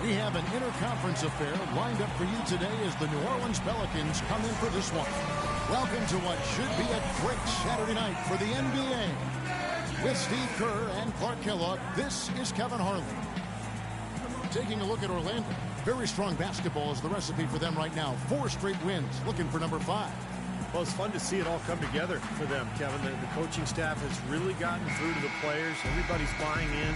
We have an interconference affair lined up for you today as the New Orleans Pelicans come in for this one. Welcome to what should be a great Saturday night for the NBA. With Steve Kerr and Clark Kellogg, this is Kevin Harlan. Taking a look at Orlando. Very strong basketball is the recipe for them right now. 4 straight wins, looking for number 5. Well, it's fun to see it all come together for them, Kevin. The coaching staff has really gotten through to the players. Everybody's buying in.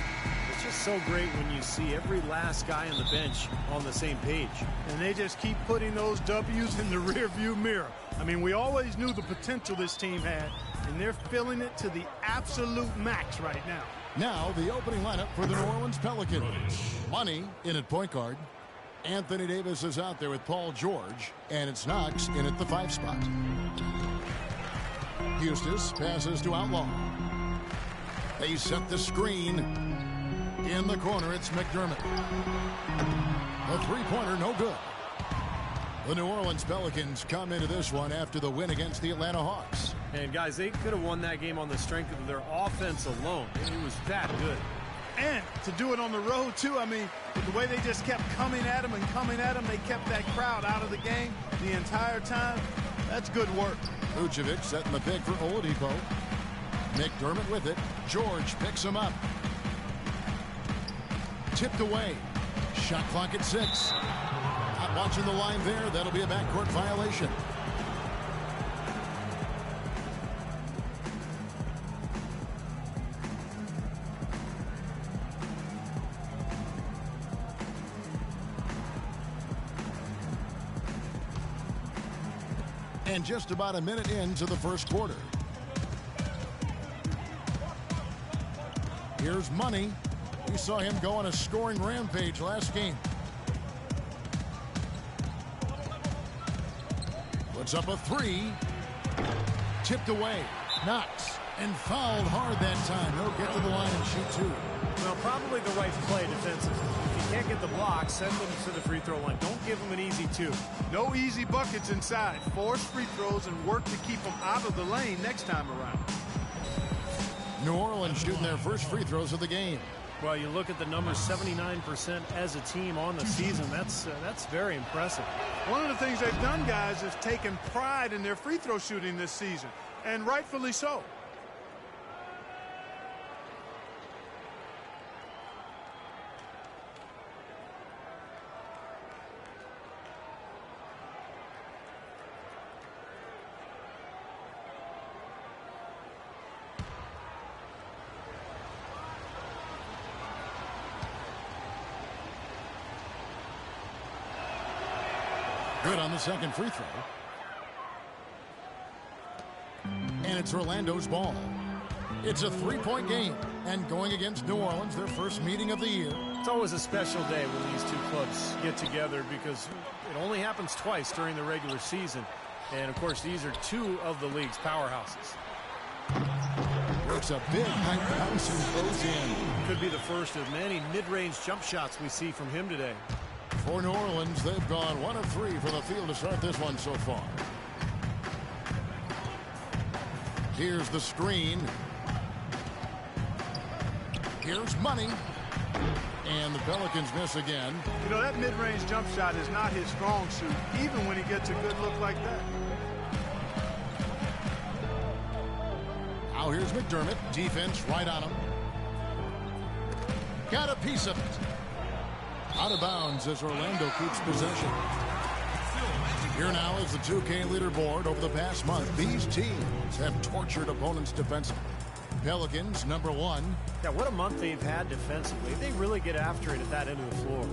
It's just so great when you see every last guy on the bench on the same page. And they just keep putting those W's in the rearview mirror. I mean, we always knew the potential this team had, and they're filling it to the absolute max right now. Now, the opening lineup for the New Orleans Pelicans. Money in at point guard. Anthony Davis is out there with Paul George, and it's Knox in at the 5 spot. Eustace passes to Outlaw. They set the screen. In the corner, it's McDermott. The three-pointer, no good. The New Orleans Pelicans come into this one after the win against the Atlanta Hawks. And, guys, they could have won that game on the strength of their offense alone. It was that good. And to do it on the road, too, I mean, the way they just kept coming at them and coming at them, they kept that crowd out of the game the entire time. That's good work. Vucevic setting the pick for Oladipo. McDermott with it. George picks him up. Tipped away. Shot clock at 6. Not watching the line there. That'll be a backcourt violation. And just about a minute into the first quarter. Here's Money. We saw him go on a scoring rampage last game. Puts up a 3. Tipped away. Knox. And fouled hard that time. He'll get to the line and shoot 2. Well, probably the right play defensively. If you can't get the block, send them to the free throw line. Don't give them an easy 2. No easy buckets inside. Force free throws and work to keep them out of the lane next time around. New Orleans shooting their first free throws of the game. Well, you look at the numbers, 79% as a team on the season. That's very impressive. One of the things they've done, guys, is taken pride in their free throw shooting this season, and rightfully so. Good on the second free throw. And it's Orlando's ball. It's a 3-point game. And going against New Orleans, their first meeting of the year. It's always a special day when these two clubs get together because it only happens twice during the regular season. And, of course, these are 2 of the league's powerhouses. Works a big height bounce and goes in. Could be the first of many mid-range jump shots we see from him today. For New Orleans, they've gone 1 of 3 from the field to start this one so far. Here's the screen. Here's Money. And the Pelicans miss again. You know, that mid-range jump shot is not his strong suit, even when he gets a good look like that. Now here's McDermott. Defense right on him. Got a piece of it. Out of bounds as Orlando keeps possession. Here now is the 2K leaderboard over the past month. These teams have tortured opponents defensively. Pelicans, number 1. Yeah, what a month they've had defensively. They really get after it at that end of the floor.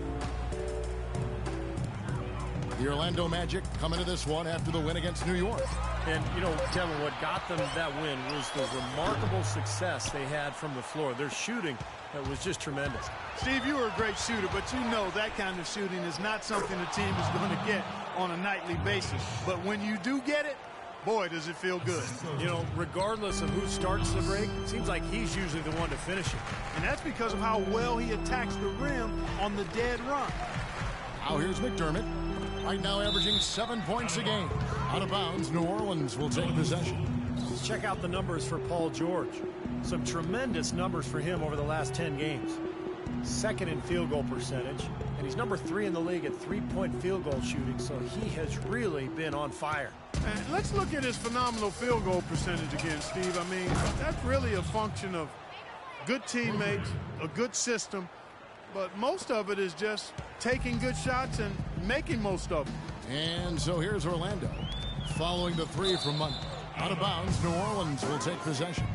The Orlando Magic coming to this one after the win against New York. And, you know, Kevin, what got them that win was the remarkable success they had from the floor. Their shooting was just tremendous. Steve, you were a great shooter, but you know that kind of shooting is not something a team is going to get on a nightly basis. But when you do get it, boy, does it feel good. You know, regardless of who starts the break, it seems like he's usually the one to finish it. And that's because of how well he attacks the rim on the dead run. Now here's McDermott. Right now averaging 7 points a game. Out of bounds, New Orleans will take possession. Let's check out the numbers for Paul George. Some tremendous numbers for him over the last 10 games. Second in field goal percentage, And he's number 3 in the league at three-point field goal shooting, so he has really been on fire. And let's look at his phenomenal field goal percentage again, Steve. I mean, that's really a function of good teammates, a good system, but most of it is just taking good shots and making most of them. And so here's Orlando following the 3 from Monday. Out of bounds, New Orleans will take possession.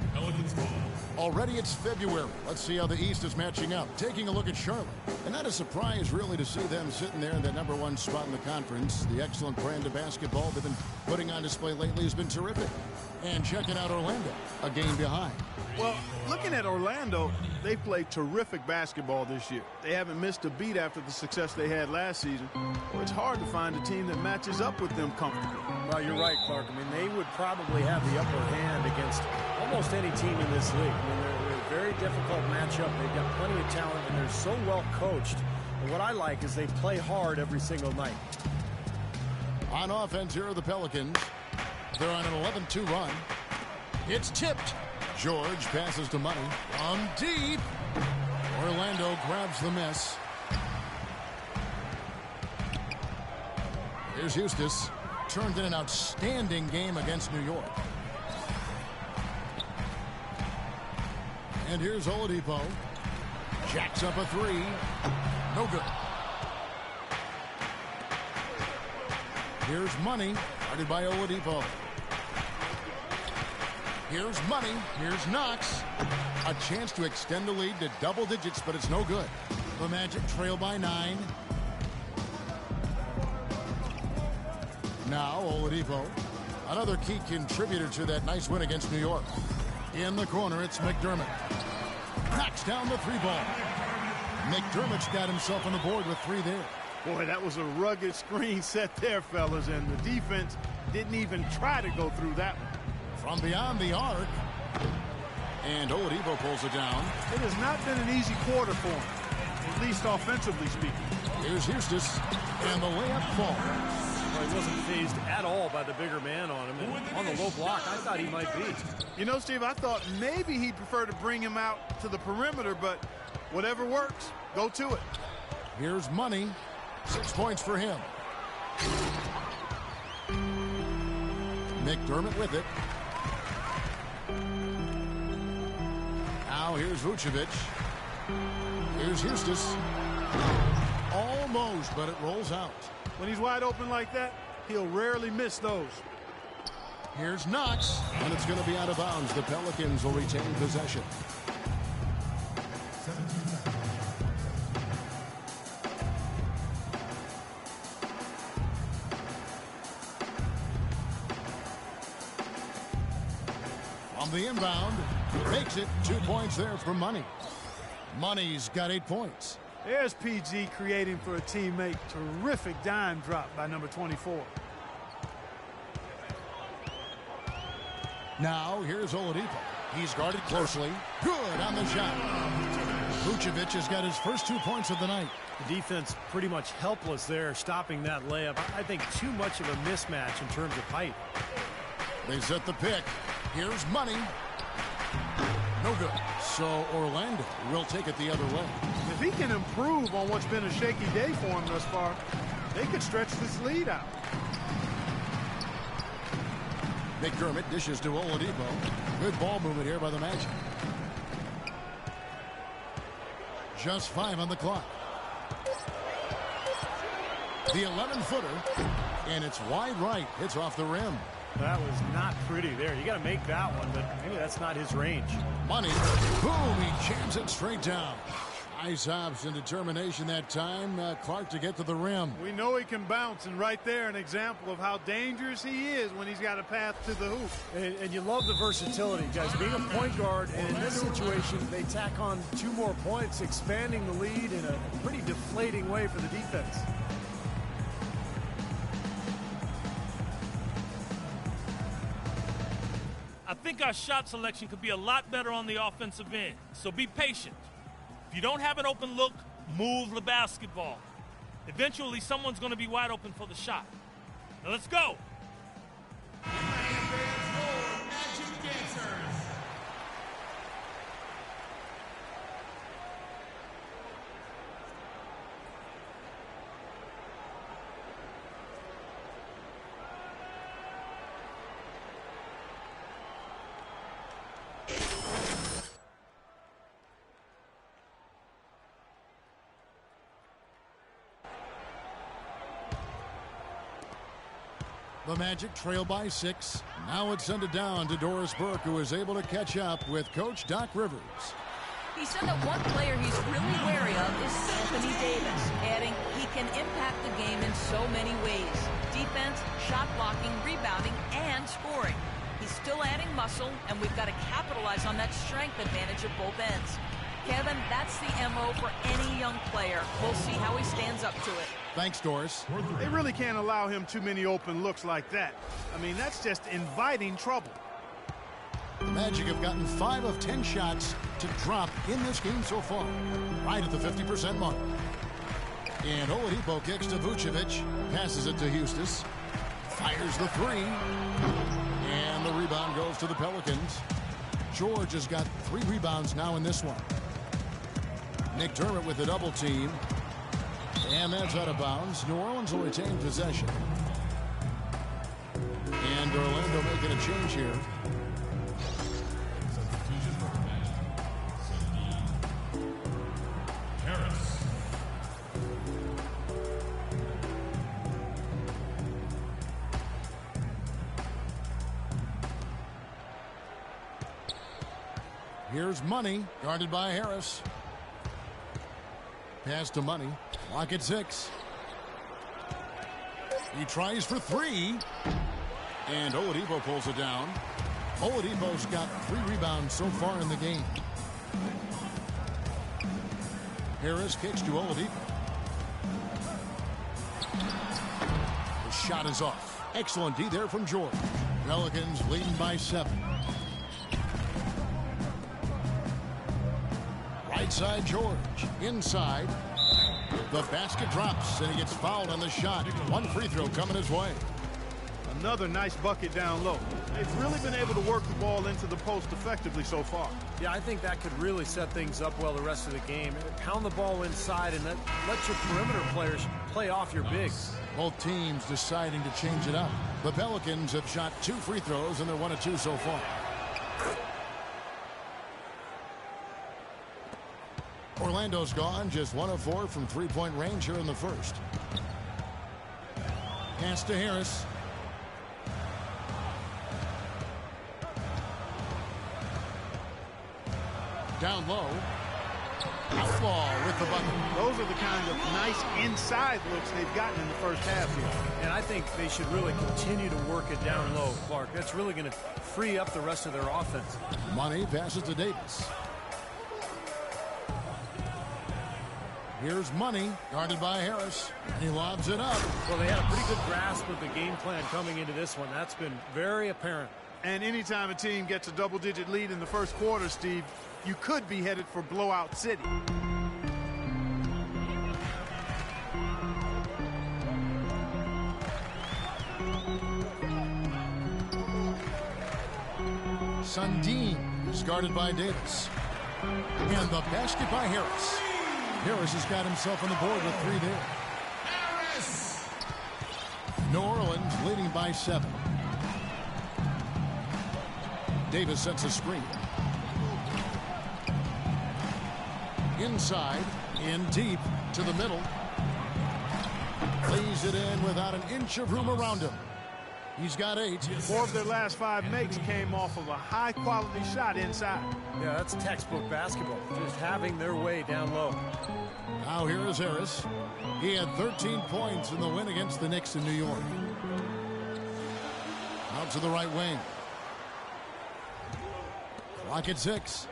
Already it's February. Let's see how the East is matching up. Taking a look at Charlotte. And not a surprise, really, to see them sitting there in that #1 spot in the conference. The excellent brand of basketball they've been putting on display lately has been terrific. And checking out Orlando, a game behind. Well, looking at Orlando, they played terrific basketball this year. They haven't missed a beat after the success they had last season. Well, it's hard to find a team that matches up with them comfortably. Well, you're right, Clark. I mean, they would probably have the upper hand against almost any team in this league. I mean, they're a very difficult matchup. They've got plenty of talent, and they're so well coached. And what I like is they play hard every single night. On offense, here are the Pelicans. They're on an 11-2 run. It's tipped. George passes to Money. From deep. Orlando grabs the miss. Here's Eustace. Turned in an outstanding game against New York. And here's Oladipo. Jacks up a 3. No good. Here's Money. Guarded by Oladipo. Here's Money. Here's Knox. A chance to extend the lead to double digits, but it's no good. The Magic trail by 9. Now Oladipo, another key contributor to that nice win against New York. In the corner, it's McDermott. Knocks down the 3-ball. McDermott's got himself on the board with 3 there. Boy, that was a rugged screen set there, fellas, and the defense didn't even try to go through that one. From beyond the arc. And Oladipo pulls it down. It has not been an easy quarter for him, at least offensively speaking. Here's Eustace, and the layup falls. Well, he wasn't phased at all by the bigger man on him. And on the low block, I thought he might be. You know, Steve, I thought maybe he'd prefer to bring him out to the perimeter, but whatever works, go to it. Here's Money. 6 points for him. McDermott with it. Now here's Vucevic. Here's Eustace. Almost, but it rolls out. When he's wide open like that, he'll rarely miss those. Here's Knox, and it's going to be out of bounds. The Pelicans will retain possession. On the inbound, makes it. 2 points there for Money. Money's got 8 points. There's PG creating for a teammate. Terrific dime drop by number 24. Now here's Oladipo. He's guarded closely. Good on the shot. Vucevic has got his first 2 points of the night. The defense pretty much helpless there, stopping that layup. I think too much of a mismatch in terms of height. They set the pick. Here's Money. No good. So Orlando will take it the other way. If he can improve on what's been a shaky day for him thus far, they could stretch this lead out. McDermott dishes to Oladipo. Good ball movement here by the Magic. Just 5 on the clock. The 11-footer, and it's wide right. Hits off the rim. That was not pretty there. You got to make that one, but maybe that's not his range. Money. Boom, he jams it straight down. Nice hops and determination that time. Clark to get to the rim. We know he can bounce, and right there an example of how dangerous he is when he's got a path to the hoop. And you love the versatility, guys. Being a point guard, and in this situation, they tack on 2 more points, expanding the lead in a pretty deflating way for the defense. I think our shot selection could be a lot better on the offensive end, so be patient. If you don't have an open look, move the basketball. Eventually, someone's going to be wide open for the shot. Now let's go. The Magic trail by 6. Now it's sent it down to Doris Burke, who is able to catch up with Coach Doc Rivers. He said that one player he's really wary of is Anthony Davis, adding he can impact the game in so many ways. Defense, shot blocking, rebounding, and scoring. He's still adding muscle, and we've got to capitalize on that strength advantage at both ends. Kevin, that's the MO for any young player. We'll see how he stands up to it. Thanks, Doris. They really can't allow him too many open looks like that. I mean, that's just inviting trouble. The Magic have gotten 5 of 10 shots to drop in this game so far, right at the 50% mark. And Oladipo kicks to Vucevic, passes it to Hustis, fires the 3, and the rebound goes to the Pelicans. George has got 3 rebounds now in this one. McDermott with the double team, and that's out of bounds. New Orleans will retain possession. And Orlando making a change here. Here's Money, guarded by Harris. Pass to Money. Clock at 6. He tries for 3. And Oladipo pulls it down. Oladipo's got 3 rebounds so far in the game. Harris kicks to Oladipo. The shot is off. Excellent D there from George. Pelicans leading by 7. Right side George. Inside. The basket drops, and he gets fouled on the shot. 1 free throw coming his way. Another nice bucket down low. They've really been able to work the ball into the post effectively so far. Yeah, I think that could really set things up well the rest of the game. Pound the ball inside and let your perimeter players play off your bigs. Both teams deciding to change it up. The Pelicans have shot 2 free throws, and they're 1 of 2 so far. Orlando's gone, just 1 of 4 from 3-point range here in the first. Pass to Harris. Down low. Outlaw with the bucket. Those are the kind of nice inside looks they've gotten in the first half here. And I think they should really continue to work it down low, Clark. That's really going to free up the rest of their offense. Money passes to Davis. Here's Money, guarded by Harris. He lobs it up. Well, they had a pretty good grasp of the game plan coming into this one. That's been very apparent. And anytime a team gets a double-digit lead in the first quarter, Steve, you could be headed for blowout city. Sundin is guarded by Davis. And the basket by Harris. Harris has got himself on the board with 3 there. Harris! New Orleans leading by 7. Davis sets a screen. Inside, in deep, to the middle. Lays it in without an inch of room around him. He's got 8. 4 of their last 5 makes came off of a high-quality shot inside. Yeah, that's textbook basketball. Just having their way down low. Now here is Harris. He had 13 points in the win against the Knicks in New York. Out to the right wing. Clock at 6.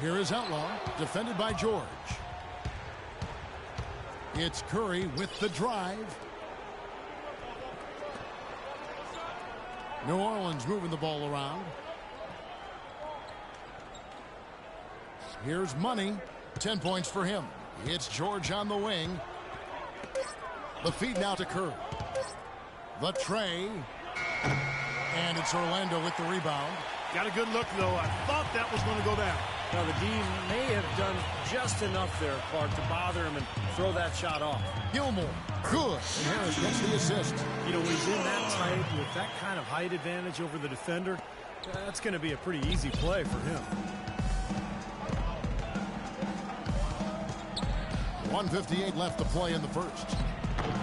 Here is Outlaw, defended by George. It's Curry with the drive. New Orleans moving the ball around. Here's Money. 10 points for him. It's George on the wing. The feed now to Curry. The tray. And it's Orlando with the rebound. Got a good look, though. I thought that was going to go down. Now, the D may have done just enough there, Clark, to bother him and throw that shot off. Gilmore. Good. And Harris gets the assist. You know, when he's in that tight with that kind of height advantage over the defender, that's going to be a pretty easy play for him. 1:58 left to play in the first.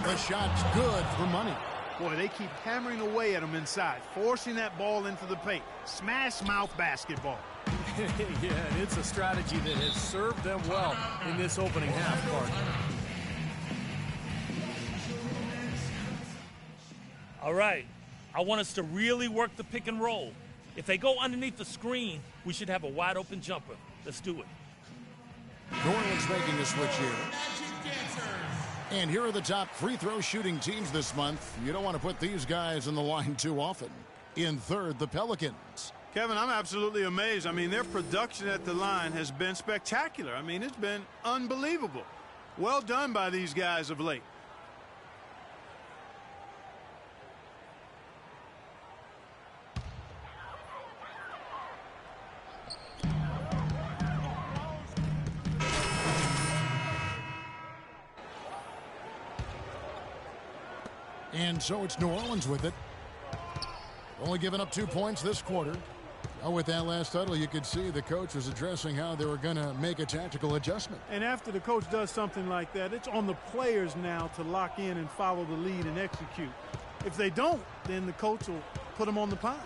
The shot's good for money. Boy, they keep hammering away at him inside, forcing that ball into the paint. Smash mouth basketball. Yeah, and it's a strategy that has served them well in this opening half, Bart. All right, I want us to really work the pick and roll. If they go underneath the screen, we should have a wide open jumper. Let's do it. New Orleans making a switch here. And here are the top free throw shooting teams this month. You don't want to put these guys in the line too often. In third, the Pelicans. Kevin, I'm absolutely amazed. I mean, their production at the line has been spectacular. I mean, it's been unbelievable. Well done by these guys of late. And so it's New Orleans with it. Only giving up 2 points this quarter. Oh, with that last huddle, you could see the coach was addressing how they were going to make a tactical adjustment. And after the coach does something like that, it's on the players now to lock in and follow the lead and execute. If they don't, then the coach will put them on the pile.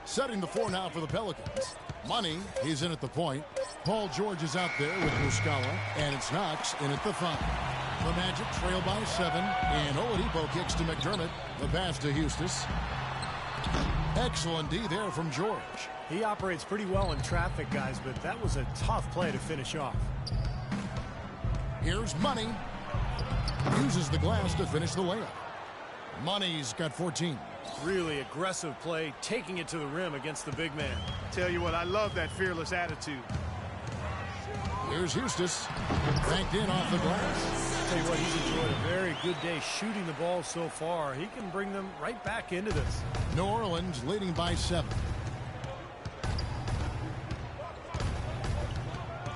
Setting the floor now for the Pelicans. Money, he's in at the point. Paul George is out there with Muscala, and it's Knox in at the 5. The Magic trail by 7, and Oladipo kicks to McDermott. The pass to Eustis. Excellent D there from George. He operates pretty well in traffic, guys, but that was a tough play to finish off. Here's Money. Uses the glass to finish the layup. Money's got 14. Really aggressive play, taking it to the rim against the big man. Tell you what, I love that fearless attitude. Here's Eustis. Banked in off the glass. Tell you what, he's enjoyed a very good day shooting the ball so far. He can bring them right back into this. New Orleans leading by 7.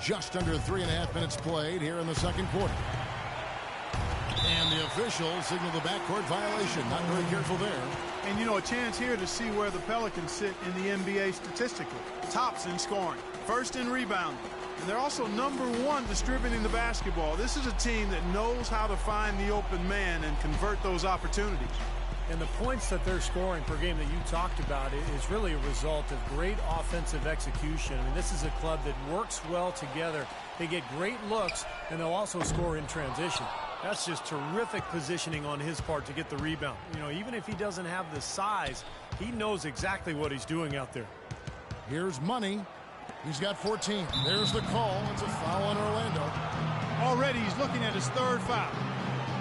Just under 3.5 minutes played here in the second quarter. And the official signaled the backcourt violation. Not very careful there. And, you know, a chance here to see where the Pelicans sit in the NBA statistically. Tops in scoring, first in rebounding. And they're also #1 distributing the basketball. This is a team that knows how to find the open man and convert those opportunities. And the points that they're scoring per game that you talked about is really a result of great offensive execution. I mean, this is a club that works well together. They get great looks, and they'll also score in transition. That's just terrific positioning on his part to get the rebound. You know, even if he doesn't have the size, he knows exactly what he's doing out there. Here's Money. He's got 14. There's the call. It's a foul on Orlando. Already he's looking at his 3rd foul.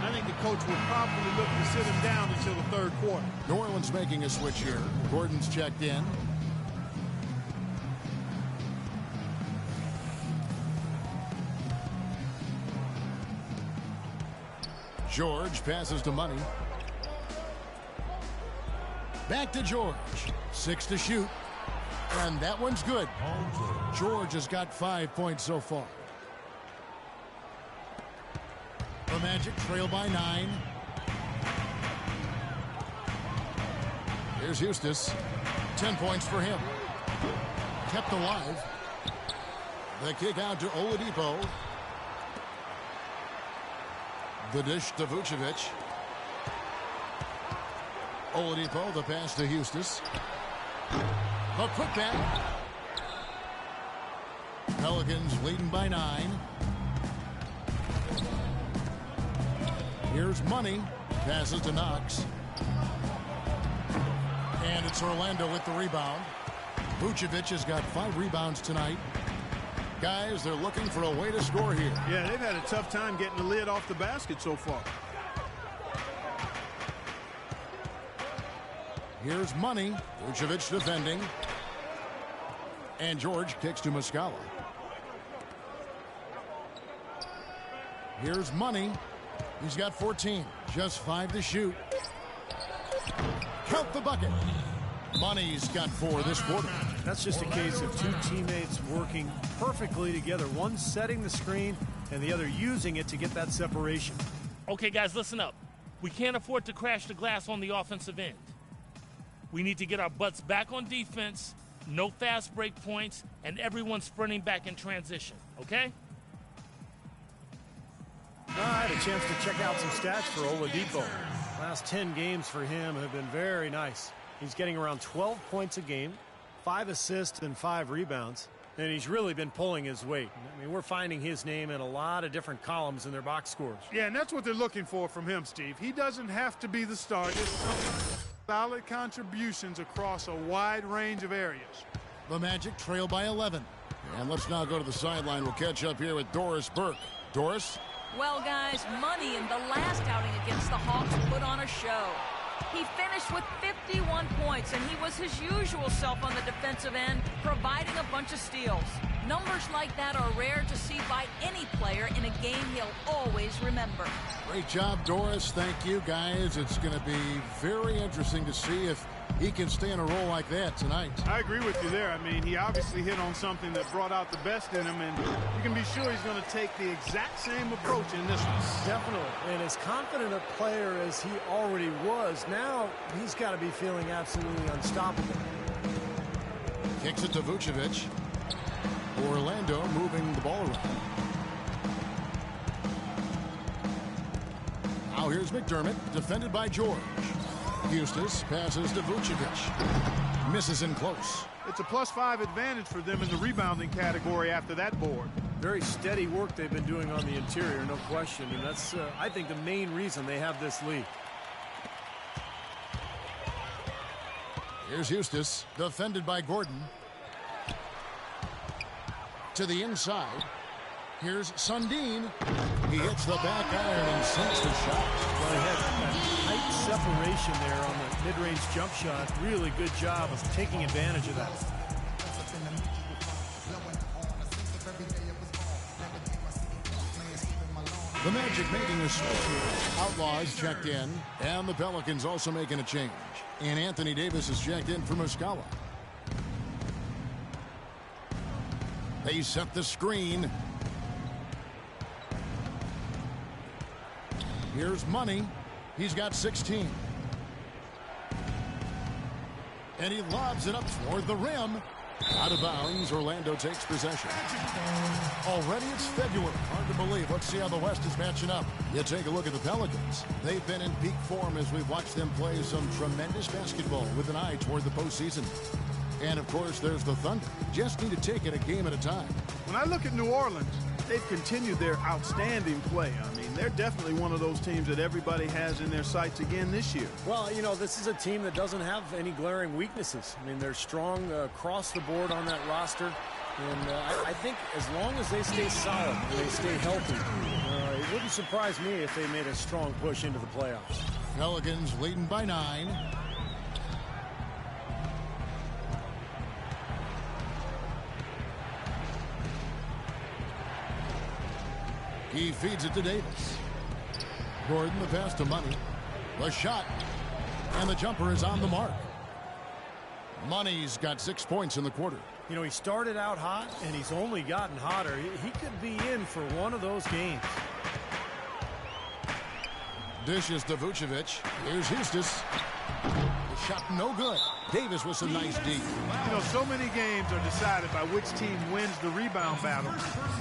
I think the coach will probably look to sit him down until the 3rd quarter. New Orleans making a switch here. Gordon's checked in. George passes to Money. Back to George. 6 to shoot. And that one's good. George has got 5 points so far. The Magic trail by 9. Here's Eustis. 10 points for him. Kept alive. The kick out to Oladipo. The dish to Vucevic. Oladipo, the pass to Eustis. A putback. Pelicans leading by 9. Here's Money. Passes to Knox. And it's Orlando with the rebound. Vucevic has got 5 rebounds tonight. Guys, they're looking for a way to score here. Yeah, they've had a tough time getting the lid off the basket so far. Here's Money. Vucevic defending. And George kicks to Muscala. Here's Money. He's got 14. Just 5 to shoot. Count the bucket. Money's got 4 this quarter. That's just a case of 2 teammates working perfectly together. One setting the screen and the other using it to get that separation. Okay, guys, listen up. We can't afford to crash the glass on the offensive end. We need to get our butts back on defense, no fast break points, and everyone sprinting back in transition, okay? I had a chance to check out some stats for Oladipo. Last 10 games for him have been very nice. He's getting around 12 points a game, 5 assists and 5 rebounds, and he's really been pulling his weight. I mean, we're finding his name in a lot of different columns in their box scores. Yeah, and that's what they're looking for from him, Steve. He doesn't have to be the star. Just solid contributions across a wide range of areas. The Magic trail by 11. And let's now go to the sideline. We'll catch up here with Doris Burke. Doris? Well, guys, Money in the last outing against the Hawks put on a show. He finished with 51 points, and he was his usual self on the defensive end, providing a bunch of steals. Numbers like that are rare to see by any player in a game he'll always remember. Great job, Doris. Thank you, guys. It's going to be very interesting to see if he can stay in a role like that tonight. I agree with you there. I mean, he obviously hit on something that brought out the best in him, and you can be sure he's going to take the exact same approach in this one. Definitely. And as confident a player as he already was, now he's got to be feeling absolutely unstoppable. Kicks it to Vucevic. Orlando moving the ball around. Now here's McDermott, defended by George. Eustace passes to Vucevic. Misses in close. It's a +5 advantage for them in the rebounding category after that board. Very steady work they've been doing on the interior, no question. And that's, I think, the main reason they have this lead. Here's Eustace, defended by Gordon. To the inside. Here's Sundin. He hits the back iron and sinks the shot. Well, he had that tight separation there on the mid-range jump shot. Really good job of taking advantage of that. The Magic making a switch here. Outlaws checked in, and the Pelicans also making a change. And Anthony Davis is checked in for Muscala. They set the screen. Here's Money. He's got 16. And he lobs it up toward the rim. Out of bounds, Orlando takes possession. Already it's February. Hard to believe. Let's see how the West is matching up. You take a look at the Pelicans. They've been in peak form as we've watched them play some tremendous basketball with an eye toward the postseason. And, of course, there's the Thunder. Just need to take it a game at a time. When I look at New Orleans, they've continued their outstanding play. I mean, they're definitely one of those teams that everybody has in their sights again this year. Well, you know, this is a team that doesn't have any glaring weaknesses. I mean, they're strong across the board on that roster. And I think as long as they stay solid and they stay healthy, it wouldn't surprise me if they made a strong push into the playoffs. Pelicans leading by 9. He feeds it to Davis. Gordon, the pass to Money. The shot. And the jumper is on the mark. Money's got 6 points in the quarter. You know, he started out hot, and he's only gotten hotter. He could be in for one of those games. Dishes to Vucevic. Here's Eustace. The shot no good. Davis with some nice D. You know, so many games are decided by which team wins the rebound battle.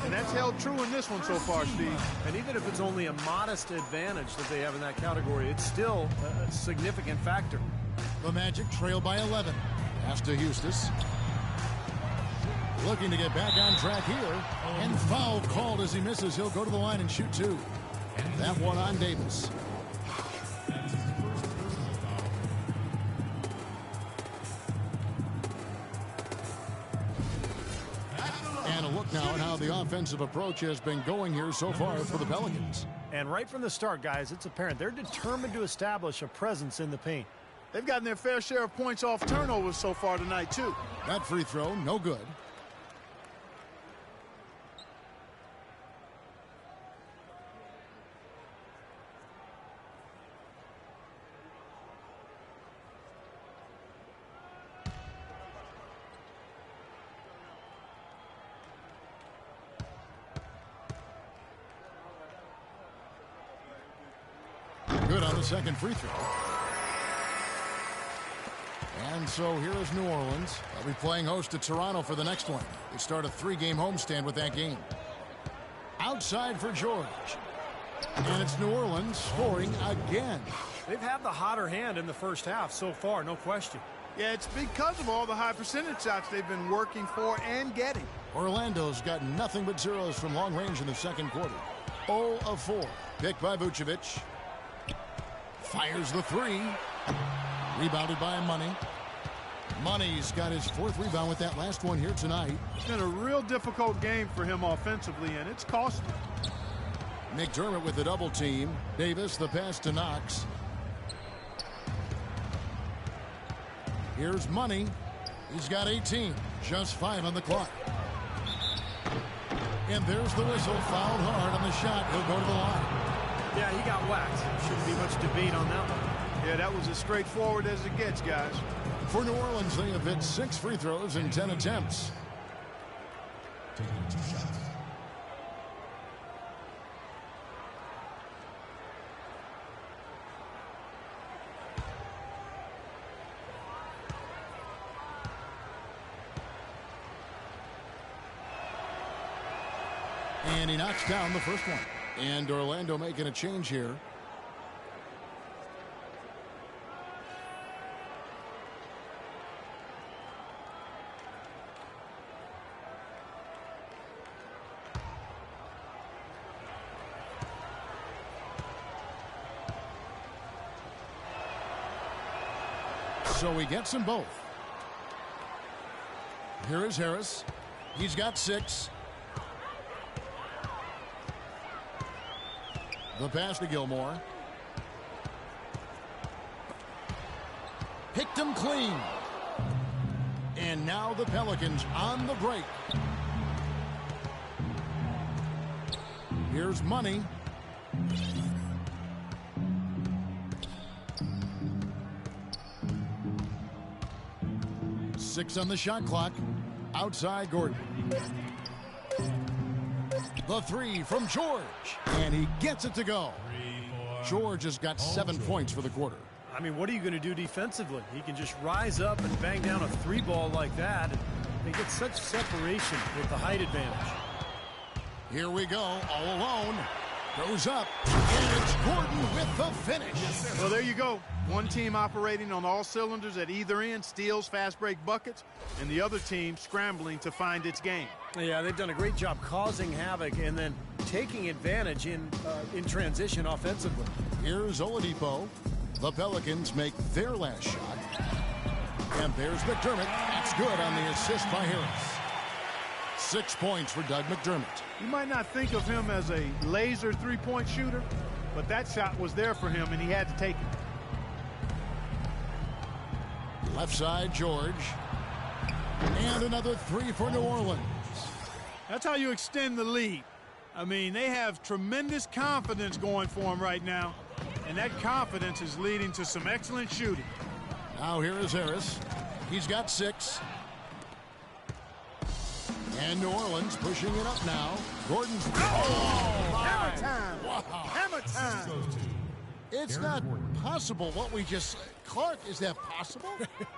And that's held true in this one so far, Steve. And even if it's only a modest advantage that they have in that category, it's still a significant factor. The Magic trail by 11. Pass to Eustace. Looking to get back on track here. And foul called as he misses. He'll go to the line and shoot 2. That one on Davis. And a look now at how the offensive approach has been going here so far for the Pelicans. And right from the start, guys, it's apparent they're determined to establish a presence in the paint. They've gotten their fair share of points off turnovers so far tonight, too. That free throw, no good. Good on the second free throw. And so here is New Orleans. They'll be playing host to Toronto for the next one. They start a 3-game homestand with that game. Outside for George. And it's New Orleans scoring again. They've had the hotter hand in the first half so far, no question. Yeah, it's because of all the high percentage shots they've been working for and getting. Orlando's got nothing but zeros from long range in the second quarter. 0 of 4. Picked by Vucevic. Fires the three. Rebounded by Money. Money's got his 4th rebound with that last one here tonight. It's been a real difficult game for him offensively, and it's cost him. McDermott with the double team. Davis the pass to Knox. Here's Money. He's got 18. Just 5 on the clock. And there's the whistle. Fouled hard on the shot. He'll go to the line. Yeah, he got whacked. Shouldn't be much debate on that one. Yeah, that was as straightforward as it gets, guys. For New Orleans, they have hit 6 free throws in 10 attempts. Taking 2 shots. And he knocks down the first one. And Orlando making a change here. So he gets them both. Here is Harris. He's got 6. The pass to Gilmore. Picked him clean. And now the Pelicans on the break. Here's Money. Six on the shot clock. Outside Gordon. The three from George. And he gets it to go. George has got 7 points for the quarter. I mean, what are you going to do defensively? He can just rise up and bang down a 3-ball like that. They get such separation with the height advantage. Here we go, all alone. Goes up, and it's Gordon with the finish. Well, there you go. One team operating on all cylinders at either end, steals, fast break buckets, and the other team scrambling to find its game. Yeah, they've done a great job causing havoc and then taking advantage in transition offensively. Here's Oladipo. The Pelicans make their last shot. And there's McDermott. That's good on the assist by Harris. 6 points for Doug McDermott. You might not think of him as a laser three-point shooter, but that shot was there for him, and he had to take it. Left side, George. And another three for New Orleans. That's how you extend the lead. I mean, they have tremendous confidence going for them right now, and that confidence is leading to some excellent shooting. Now here is Harris. He's got 6. And New Orleans pushing it up now. Gordon's... Hammer time! Wow. Hammer time! It's not possible what we just... Clark, is that possible?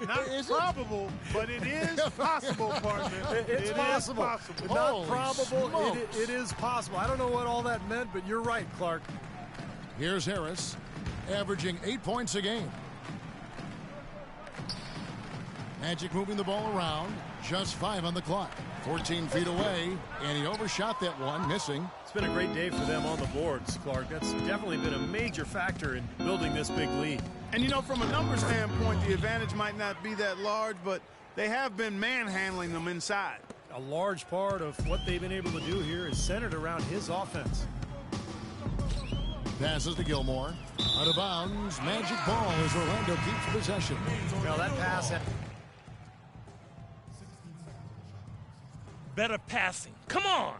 Not probable, but it is possible, partner. It's possible. Not Holy probable. smokes. It is possible. I don't know what all that meant, but you're right, Clark. Here's Harris, averaging 8 points a game. Magic moving the ball around. Just 5 on the clock. 14 feet away, and he overshot that one, missing. It's been a great day for them on the boards, Clark. That's definitely been a major factor in building this big lead. And, you know, from a numbers standpoint, the advantage might not be that large, but they have been manhandling them inside. A large part of what they've been able to do here is centered around his offense. Passes to Gilmore. Out of bounds. Magic ball as Orlando keeps possession. Well, that pass had... Better passing. Come on.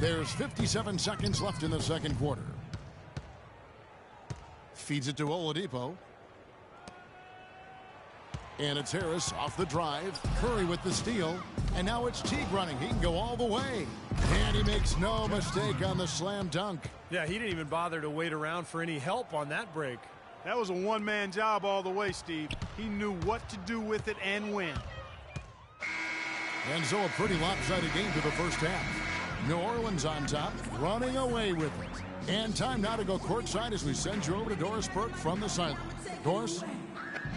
There's 57 seconds left in the second quarter. Feeds it to Oladipo. And it's Harris off the drive. Curry with the steal. And now it's Teague running. He can go all the way. And he makes no mistake on the slam dunk. Yeah, he didn't even bother to wait around for any help on that break. That was a one-man job all the way, Steve. He knew what to do with it and when. And so a pretty lopsided game to the first half. New Orleans on top, running away with it. And time now to go courtside as we send you over to Doris Burke from the sideline. Doris?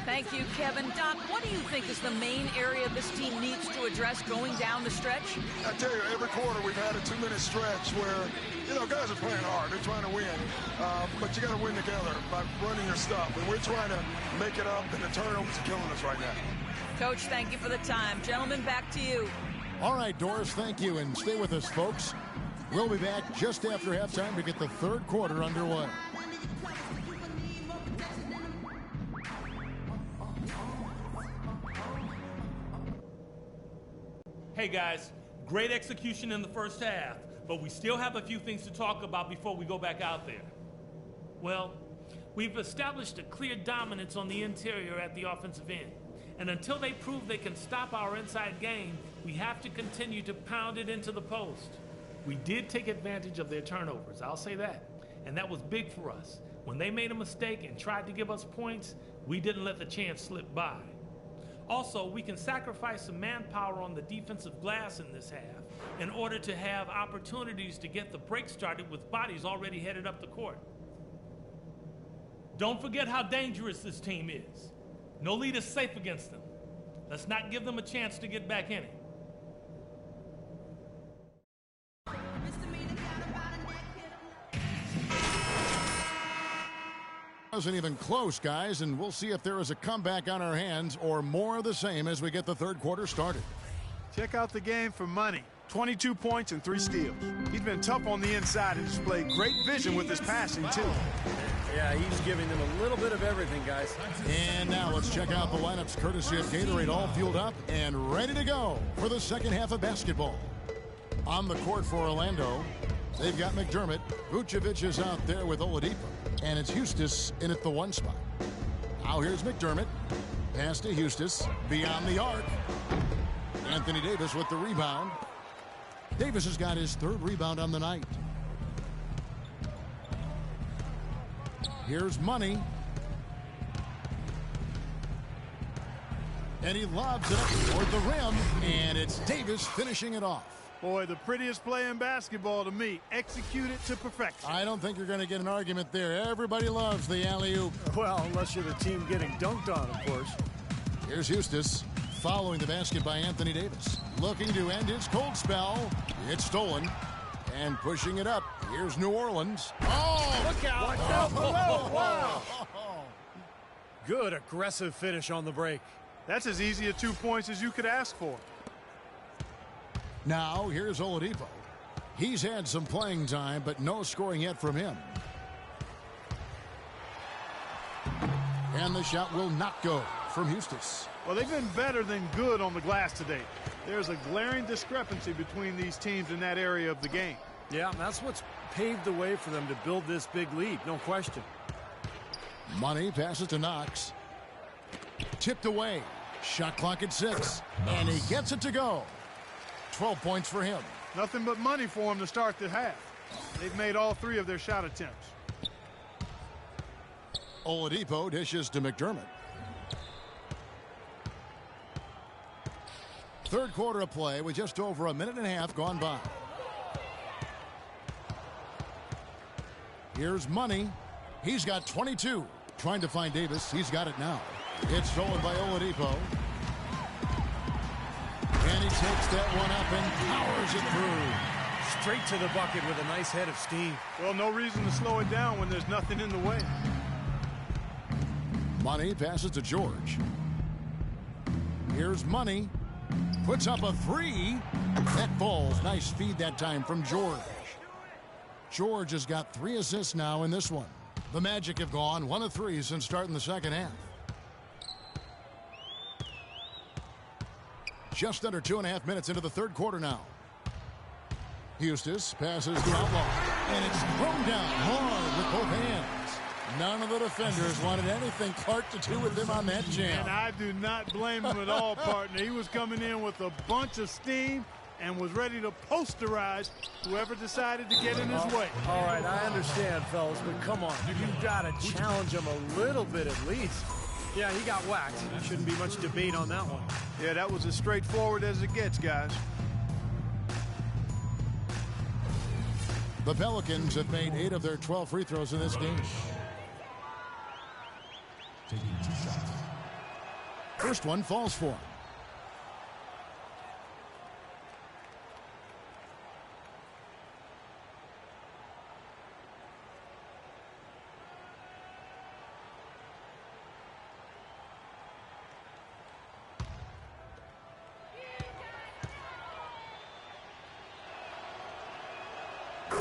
Thank you, Kevin. Doc, what do you think is the main area this team needs to address going down the stretch? I tell you, every quarter we've had a 2-minute stretch where, guys are playing hard. They're trying to win. But you got to win together by running your stuff. And we're trying to make it up, and the turnovers are killing us right now. Coach, thank you for the time. Gentlemen, back to you. All right, Doris, thank you. And stay with us, folks. We'll be back just after halftime to get the third quarter underway. Hey guys, great execution in the first half, but we still have a few things to talk about before we go back out there. Well, we've established a clear dominance on the interior at the offensive end, and until they prove they can stop our inside game, we have to continue to pound it into the post. We did take advantage of their turnovers, I'll say that, and that was big for us. When they made a mistake and tried to give us points, we didn't let the chance slip by. Also, we can sacrifice some manpower on the defensive glass in this half in order to have opportunities to get the break started with bodies already headed up the court. Don't forget how dangerous this team is. No lead is safe against them. Let's not give them a chance to get back in it. Wasn't even close, guys, and we'll see if there is a comeback on our hands or more of the same as we get the third quarter started. Check out the game for money. 22 points and 3 steals. He's been tough on the inside and displayed great vision with his passing, too. Yeah, he's giving them a little bit of everything, guys. And now let's check out the lineups courtesy of Gatorade, all fueled up and ready to go for the second half of basketball. On the court for Orlando, they've got McDermott. Vucevic is out there with Oladipo. And it's Eustace in at the 1 spot. Now here's McDermott. Pass to Eustace. Beyond the arc. Anthony Davis with the rebound. Davis has got his 3rd rebound on the night. Here's Money. And he lobs it up toward the rim. And it's Davis finishing it off. Boy, the prettiest play in basketball to me. Executed to perfection. I don't think you're going to get an argument there. Everybody loves the alley-oop. Well, unless you're the team getting dunked on, of course. Here's Eustace following the basket by Anthony Davis. Looking to end his cold spell. It's stolen. And pushing it up. Here's New Orleans. Oh! Look out! Watch out below! Wow! Good aggressive finish on the break. That's as easy a 2 points as you could ask for. Now, here's Oladipo. He's had some playing time, but no scoring yet from him. And the shot will not go from Eustace. Well, they've been better than good on the glass today. There's a glaring discrepancy between these teams in that area of the game. Yeah, that's what's paved the way for them to build this big lead, no question. Money passes to Knox. Tipped away. Shot clock at 6. And he gets it to go. 12 points for him. Nothing but money for him to start the half. They've made all 3 of their shot attempts. Oladipo dishes to McDermott. Third quarter of play with just over a minute and a half gone by. Here's Money. He's got 22. Trying to find Davis. He's got it now. It's stolen by Oladipo. And he takes that one up and powers it through. Straight to the bucket with a nice head of steam. Well, no reason to slow it down when there's nothing in the way. Money passes to George. Here's Money. Puts up a 3. That falls. Nice feed that time from George. George has got 3 assists now in this one. The Magic have gone 1 of 3 since starting the second half. Just under 2.5 minutes into the third quarter now. Eustace passes to Outlaw. And it's thrown down hard with both hands. None of the defenders wanted anything Clark to do with him on that jam. And I do not blame him at all, partner. He was coming in with a bunch of steam, and was ready to posterize whoever decided to get in his way. All right, I understand, fellas, but come on. You've got to challenge him a little bit at least. Yeah, he got whacked. Shouldn't be much debate on that one. Yeah, that was as straightforward as it gets, guys. The Pelicans have made 8 of their 12 free throws in this game. Taking 2 shots. First one falls for him.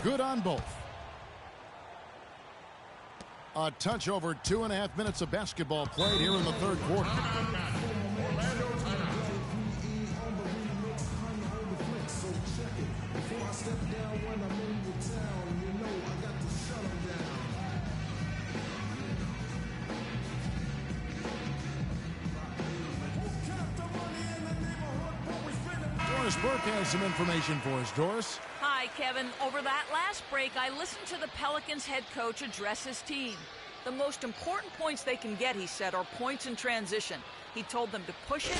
Good on both. A touch over 2.5 minutes of basketball played here in the third quarter. Doris Burke has some information for us. Doris? Hi, Kevin. Over that last break, I listened to the Pelicans head coach address his team. The most important points they can get, he said, are points in transition. He told them to push it.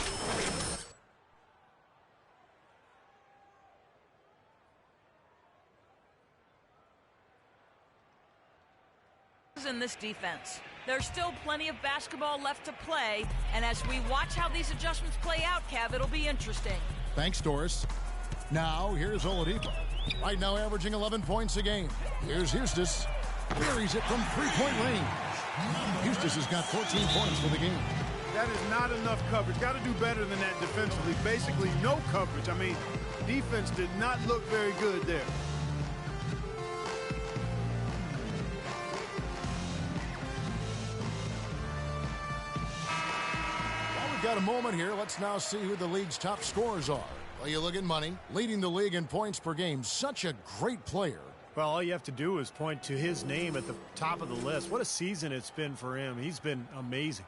In this defense. There's still plenty of basketball left to play, and as we watch how these adjustments play out, Kev, it'll be interesting. Thanks, Doris. Now, here's Oladipo. Right now averaging 11 points a game. Here's Houston. Buries it from three-point range. Houston has got 14 points for the game. That is not enough coverage. Got to do better than that defensively. Basically, no coverage. I mean, defense did not look very good there. Got a moment here. Let's now see who the league's top scorers are. Well, you look at Money, leading the league in points per game. Such a great player. Well, all you have to do is point to his name at the top of the list. What a season it's been for him. He's been amazing.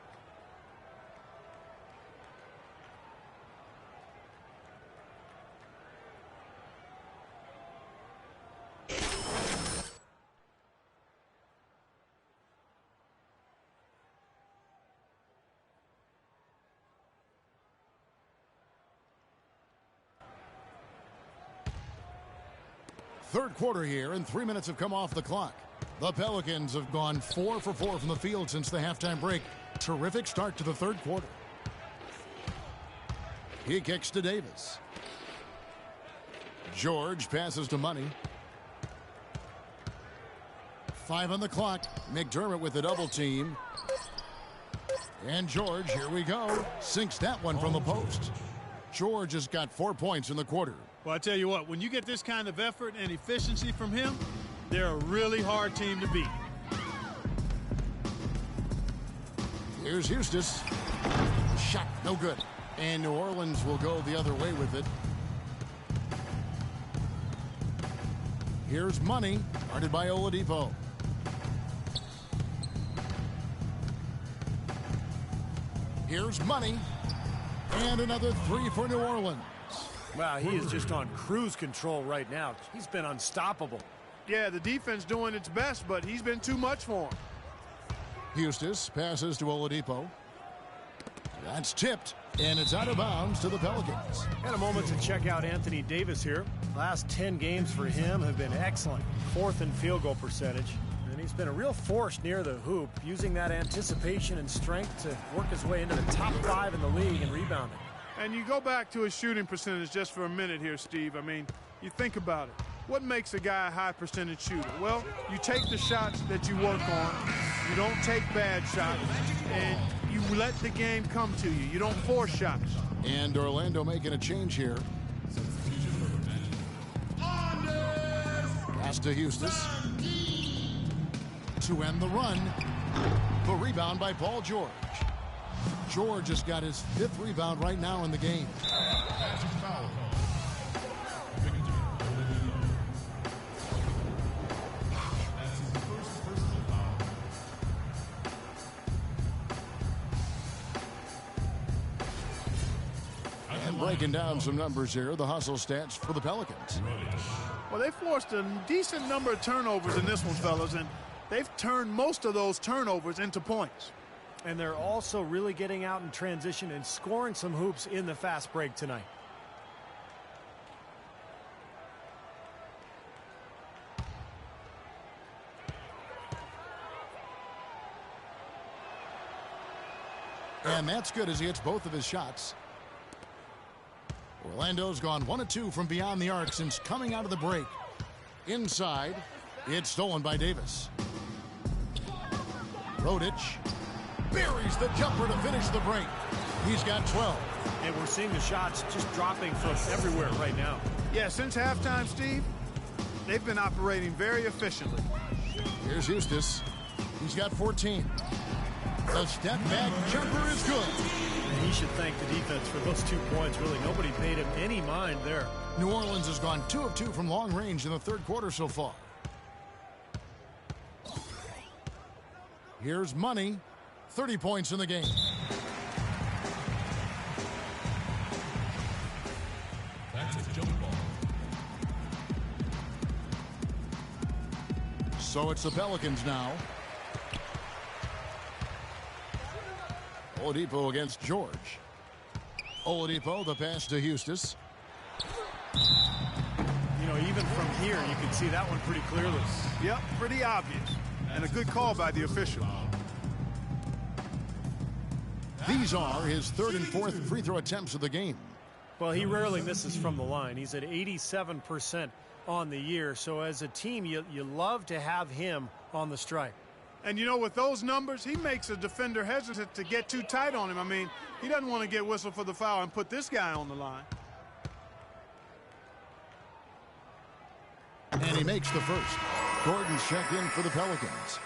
Third quarter here, and 3 minutes have come off the clock. The Pelicans have gone 4 for 4 from the field since the halftime break. Terrific start to the third quarter. He kicks to Davis. George passes to Money. 5 on the clock. McDermott with the double team. And George, here we go, sinks that one from the post. George has got 4 points in the quarter. Well, I tell you what, when you get this kind of effort and efficiency from him, they're a really hard team to beat. Here's Houston. Shot, no good. And New Orleans will go the other way with it. Here's Money, guarded by Oladipo. Here's Money. And another 3 for New Orleans. Wow, he is just on cruise control right now. He's been unstoppable. Yeah, the defense doing its best, but he's been too much for him. Houston passes to Oladipo. That's tipped, and it's out of bounds to the Pelicans. And a moment to check out Anthony Davis here. Last 10 games for him have been excellent. 4th in field goal percentage. And he's been a real force near the hoop, using that anticipation and strength to work his way into the top 5 in the league in rebounding. And you go back to his shooting percentage just for a minute here, Steve. I mean, you think about it. What makes a guy a high percentage shooter? Well, you take the shots that you work on. You don't take bad shots. And you let the game come to you. You don't force shots. And Orlando making a change here. Pass to Houston. To end the run. The rebound by Paul George. George has got his 5th rebound right now in the game. And breaking down some numbers here, the hustle stats for the Pelicans. Well, they forced a decent number of turnovers in this one, fellas, and they've turned most of those turnovers into points. And they're also really getting out in transition and scoring some hoops in the fast break tonight. And that's good as he hits both of his shots. Orlando's gone 1 of 2 from beyond the arc since coming out of the break. Inside, it's stolen by Davis. Rodic buries the jumper to finish the break. He's got 12. And we're seeing the shots just dropping from everywhere right now. Yeah, since halftime, Steve, they've been operating very efficiently. Here's Eustace. He's got 14. The step back jumper is good. And he should thank the defense for those 2 points. Really, nobody paid him any mind there. New Orleans has gone 2 of 2 from long range in the third quarter so far. Here's Money. 30 points in the game. That's a jump ball. So it's the Pelicans now. Oladipo against George. Oladipo, the pass to Eustace. You know, even from here, you can see that one pretty clearly. Yep, pretty obvious. And a good call by the official. These are his third and fourth free throw attempts of the game. Well, he rarely misses from the line. He's at 87% on the year. So as a team, you love to have him on the stripe. And, you know, with those numbers, he makes a defender hesitant to get too tight on him. I mean, he doesn't want to get whistled for the foul and put this guy on the line. And he makes the first. Gordon's checked in for the Pelicans.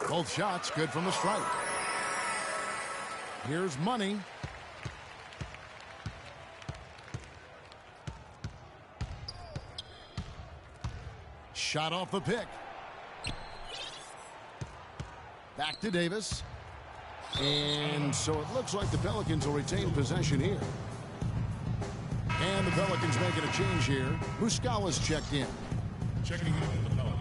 Both shots good from the stripe. Here's Money. Shot off the pick. Back to Davis. And so it looks like the Pelicans will retain possession here. And the Pelicans making a change here. Muscala's checked in. Checking in for the Pelicans.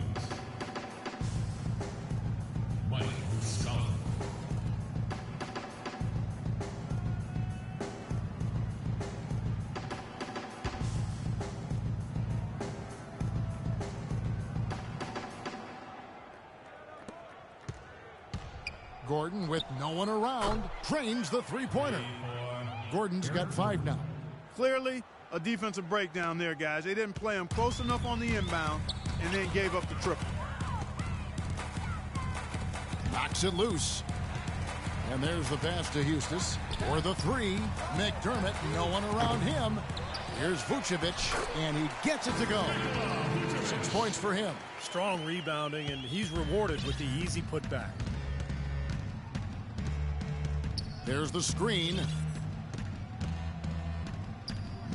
Mike Muscala. Gordon, with no one around, trains the three-pointer. Gordon's got 5 now. Clearly, a defensive breakdown there, guys. They didn't play him close enough on the inbound and then gave up the triple. Knocks it loose. And there's the pass to Eustace. For the 3, McDermott, no one around him. Here's Vucevic, and he gets it to go. 6 points for him. Strong rebounding, and he's rewarded with the easy putback. There's the screen.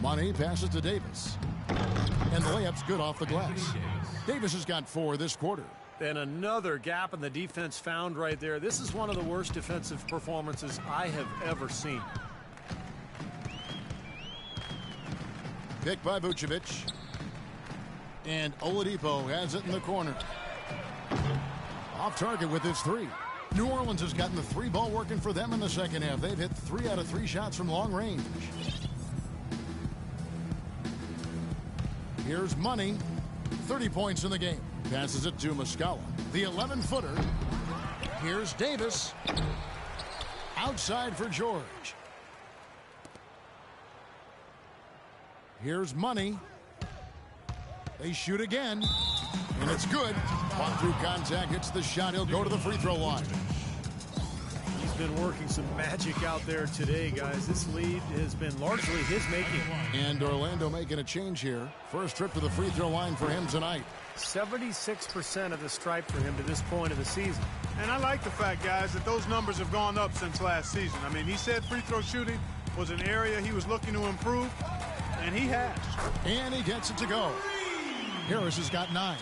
Money passes to Davis. And the layup's good off the glass. Davis has got 4 this quarter. And another gap in the defense found right there. This is one of the worst defensive performances I have ever seen. Picked by Vucevic. And Oladipo has it in the corner. Off target with his 3. New Orleans has gotten the 3 ball working for them in the second half. They've hit 3 out of 3 shots from long range. Here's Money. 30 points in the game. Passes it to Muscala. The 11-footer. Here's Davis. Outside for George. Here's Money. They shoot again. And it's good. Fought through contact, hits the shot. He'll go to the free throw line. He's been working some magic out there today, guys. This lead has been largely his making. And Orlando making a change here. First trip to the free throw line for him tonight. 76% of the stripe for him to this point of the season. And I like the fact, guys, that those numbers have gone up since last season. I mean, he said free throw shooting was an area he was looking to improve, and he has. And he gets it to go. Harris has got 9.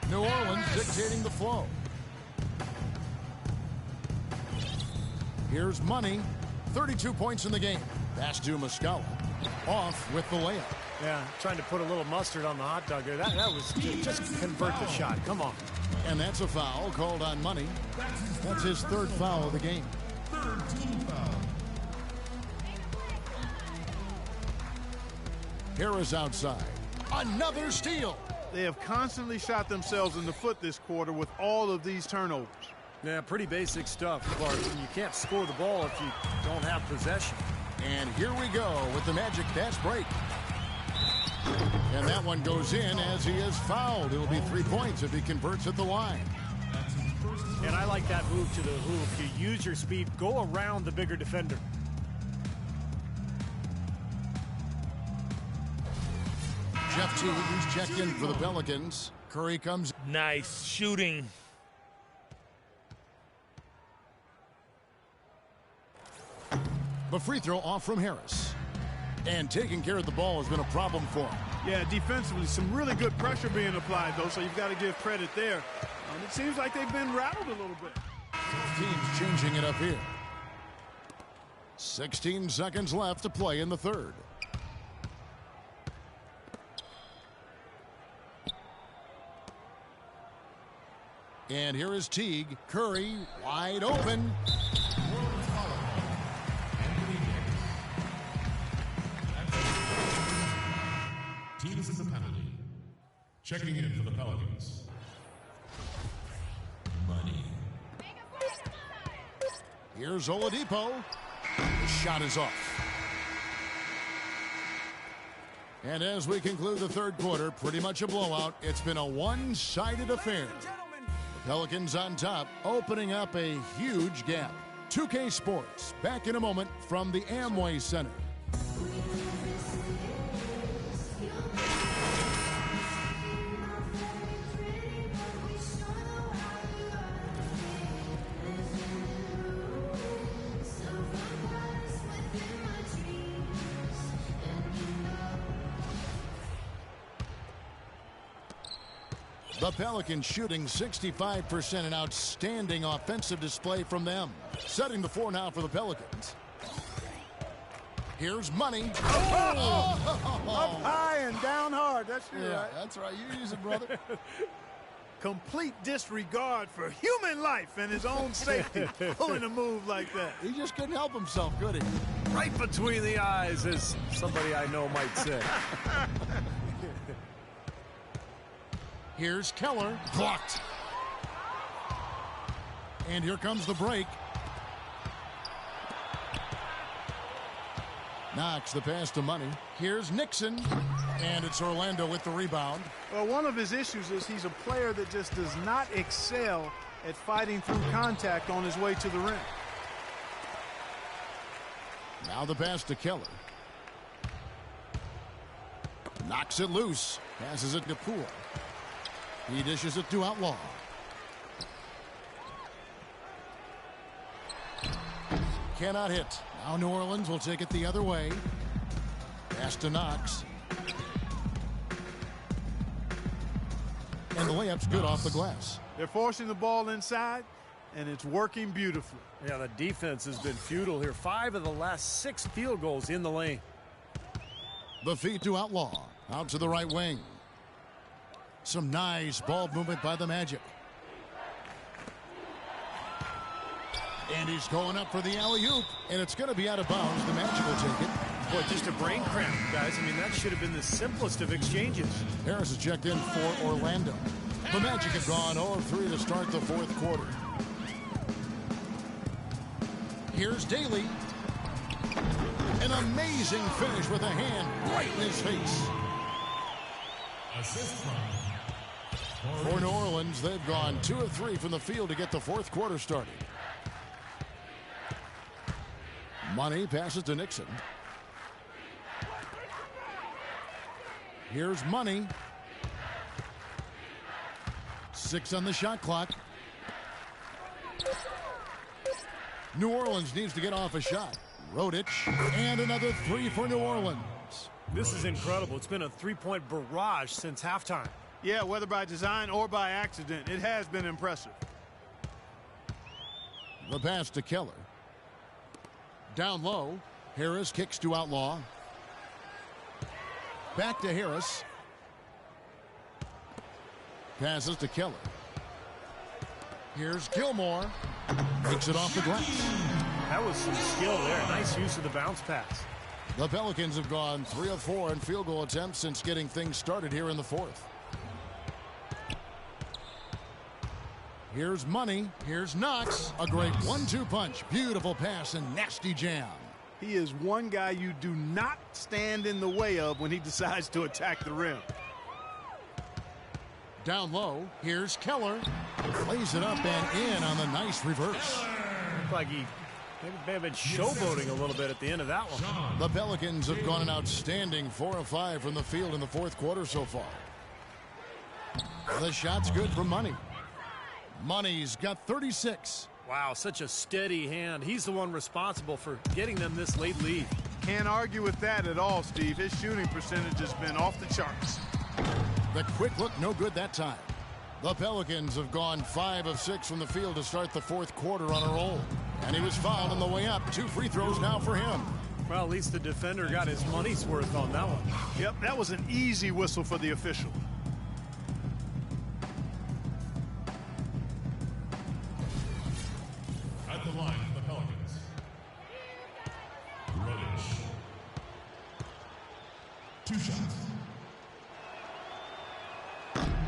New Orleans dictating the flow. Here's Money. 32 points in the game. Pass to Muscala. Off with the layup. Yeah, trying to put a little mustard on the hot dog there. That was just convert the shot. Come on. And that's a foul called on Money. That's his 3rd foul of the game. Third team foul. Harris outside. Another steal. They have constantly shot themselves in the foot this quarter with all of these turnovers. Yeah, pretty basic stuff, Clark. You can't score the ball if you don't have possession. And here we go with the Magic fast break. And that one goes in as he is fouled. It'll be 3 points if he converts at the line. And I like that move to the hoop. You use your speed, go around the bigger defender. Jeff Teague, who's checked in for the Pelicans. Curry comes. Nice shooting. The free throw off from Harris. And taking care of the ball has been a problem for him. Yeah, defensively, some really good pressure being applied, though, so you've got to give credit there. It seems like they've been rattled a little bit. Teams changing it up here. 16 seconds left to play in the 3rd. And here is Teague. Curry wide open. Teams in the penalty. Checking in for the Pelicans. Money. Here's Oladipo. The shot is off. And as we conclude the 3rd quarter, pretty much a blowout. It's been a one-sided affair. The Pelicans on top, opening up a huge gap. 2K Sports, back in a moment from the Amway Center. The Pelicans shooting 65%, an outstanding offensive display from them. Setting the floor now for the Pelicans. Here's Money. Up high and down hard. That's right. That's right. You use it, brother. Complete disregard for human life and his own safety. Pulling a move like that. He just couldn't help himself, could he? Right between the eyes, as somebody I know might say. Here's Keller. Blocked. And here comes the break. Knox the pass to Money. Here's Nixon. And it's Orlando with the rebound. Well, one of his issues is he's a player that just does not excel at fighting through contact on his way to the rim. Now the pass to Keller. Knocks it loose. Passes it to Poole. He dishes it to Outlaw. Cannot hit. Now New Orleans will take it the other way. Pass to Knox. And the layup's good off the glass. They're forcing the ball inside, and it's working beautifully. Yeah, the defense has been futile here. 5 of the last 6 field goals in the lane. The feed to Outlaw. Out to the right wing. Some nice ball movement by the Magic. And he's going up for the alley-oop. And it's going to be out of bounds. The Magic will take it. Boy, just a brain cramp, guys. I mean, that should have been the simplest of exchanges. Harris is checked in for Orlando. The Magic have gone 0-3 to start the 4th quarter. Here's Daly. An amazing finish with a hand right in his face. Assist from For New Orleans, they've gone 2 of 3 from the field to get the 4th quarter started. Money passes to Nixon. Here's Money. 6 on the shot clock. New Orleans needs to get off a shot. Rodich, and another three for New Orleans. This is incredible. It's been a three-point barrage since halftime. Yeah, whether by design or by accident, it has been impressive. The pass to Keller. Down low. Harris kicks to Outlaw. Back to Harris. Passes to Keller. Here's Gilmore. Makes it off the glass. That was some skill there. Nice use of the bounce pass. The Pelicans have gone 3 of 4 in field goal attempts since getting things started here in the fourth. Here's Money. Here's Knox. A great 1-2 punch. Beautiful pass and nasty jam. He is one guy you do not stand in the way of when he decides to attack the rim. Down low. Here's Keller. Plays it up and in on the nice reverse. Looked like he may have been showboating a little bit at the end of that one. The Pelicans have gone an outstanding 4 of 5 from the field in the fourth quarter so far. The shot's good for Money. Money's got 36. Wow, such a steady hand. He's the one responsible for getting them this late lead. Can't argue with that at all, Steve. His shooting percentage has been off the charts. The quick look, no good that time. The Pelicans have gone 5 of 6 from the field to start the fourth quarter on a roll. And he was fouled on the way up. 2 free throws now for him. Well, at least the defender got his money's worth on that one. Yep, that was an easy whistle for the official. At the line for the Pelicans. Rodich. 2 shots.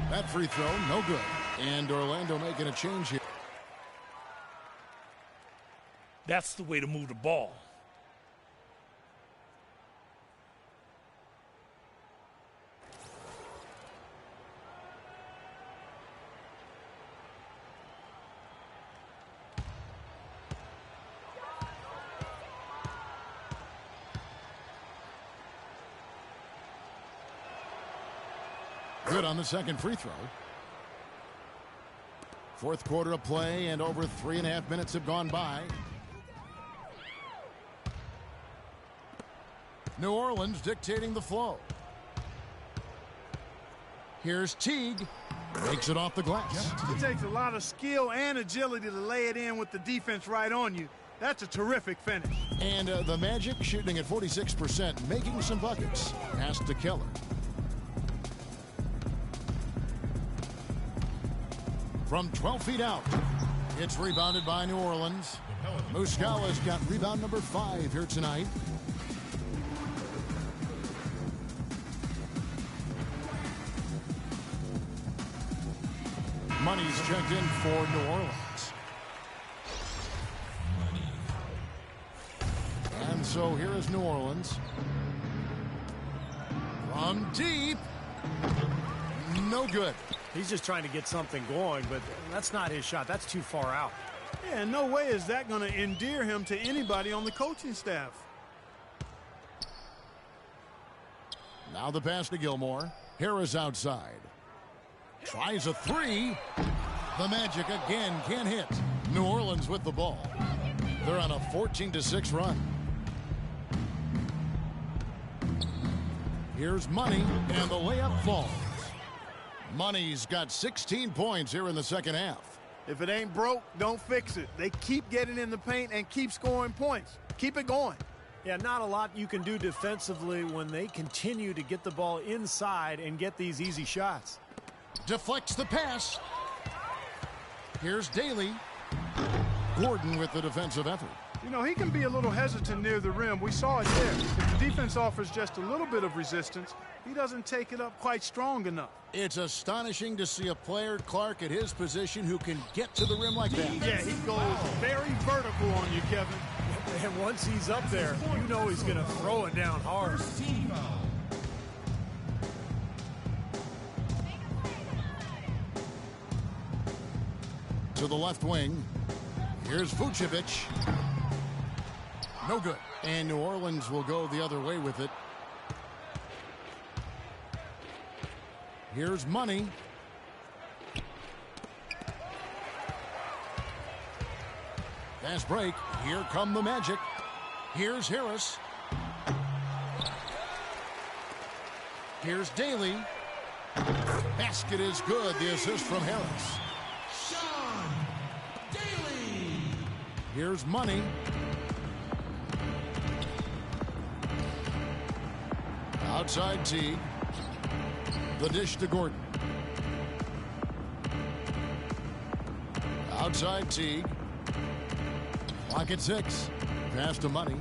That free throw, no good. And Orlando making a change here. That's the way to move the ball. Good on the second free throw. Fourth quarter of play and over 3.5 minutes have gone by. New Orleans dictating the flow. Here's Teague. Makes it off the glass. It takes a lot of skill and agility to lay it in with the defense right on you. That's a terrific finish. And the Magic shooting at 46%, making some buckets. Pass to Keller. From 12 feet out, it's rebounded by New Orleans. Muscala's got rebound number 5 here tonight. Money's checked in for New Orleans. And so here is New Orleans. From deep. No good. He's just trying to get something going, but that's not his shot. That's too far out. Yeah, no way is that going to endear him to anybody on the coaching staff. Now the pass to Gilmore. Harris outside. Tries a 3. The Magic again can't hit. New Orleans with the ball. They're on a 14-6 run. Here's Money, and the layup falls. Money's got 16 points here in the second half. If it ain't broke, don't fix it. They keep getting in the paint and keep scoring points. Keep it going. Yeah, not a lot you can do defensively when they continue to get the ball inside and get these easy shots. Deflects the pass. Here's Daly. Gordon with the defensive effort. You know, he can be a little hesitant near the rim. We saw it there. If the defense offers just a little bit of resistance, he doesn't take it up quite strong enough. It's astonishing to see a player, Clark, at his position who can get to the rim like that. Yeah, he goes very vertical on you, Kevin. And once he's up there, you know he's going to throw it down hard. To the left wing. Here's Vucevic. No good. And New Orleans will go the other way with it. Here's Money. Fast break. Here come the Magic. Here's Harris. Here's Daly. Basket is good. The assist from Harris. Here's Money. Outside Teague. The dish to Gordon. Outside Teague. Clock at 6. Pass to Money.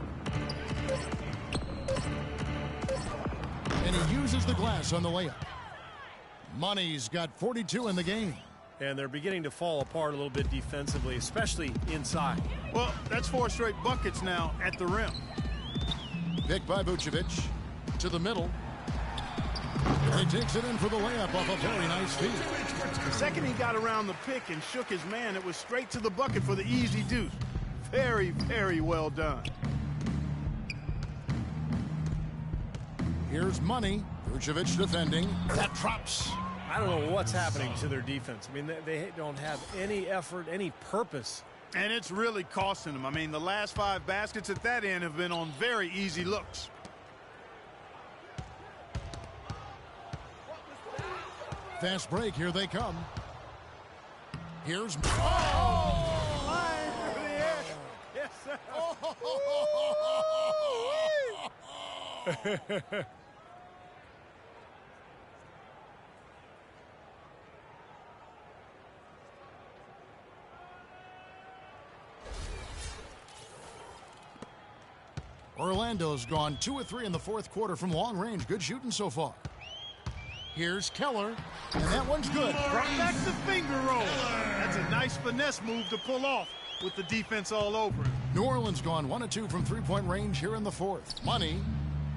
And he uses the glass on the layup. Money's got 42 in the game. And they're beginning to fall apart a little bit defensively, especially inside. Well, that's 4 straight buckets now at the rim. Picked by Vucevic to the middle. He takes it in for the layup off a very nice feed. The second he got around the pick and shook his man, it was straight to the bucket for the easy deuce. Very, very well done. Here's Money. Vucevic defending. That drops. I don't know what's happening to their defense. I mean, they don't have any effort, any purpose. And it's really costing them. I mean, the last 5 baskets at that end have been on very easy looks. Fast break. Here they come. Here's... Oh! Line through the air. Yes, sir. Orlando's gone 2 of 3 in the fourth quarter from long range. Good shooting so far. Here's Keller, and that one's good. Brought back the finger roll. That's a nice finesse move to pull off with the defense all over it. New Orleans gone 1 of 2 from three-point range here in the fourth. Money,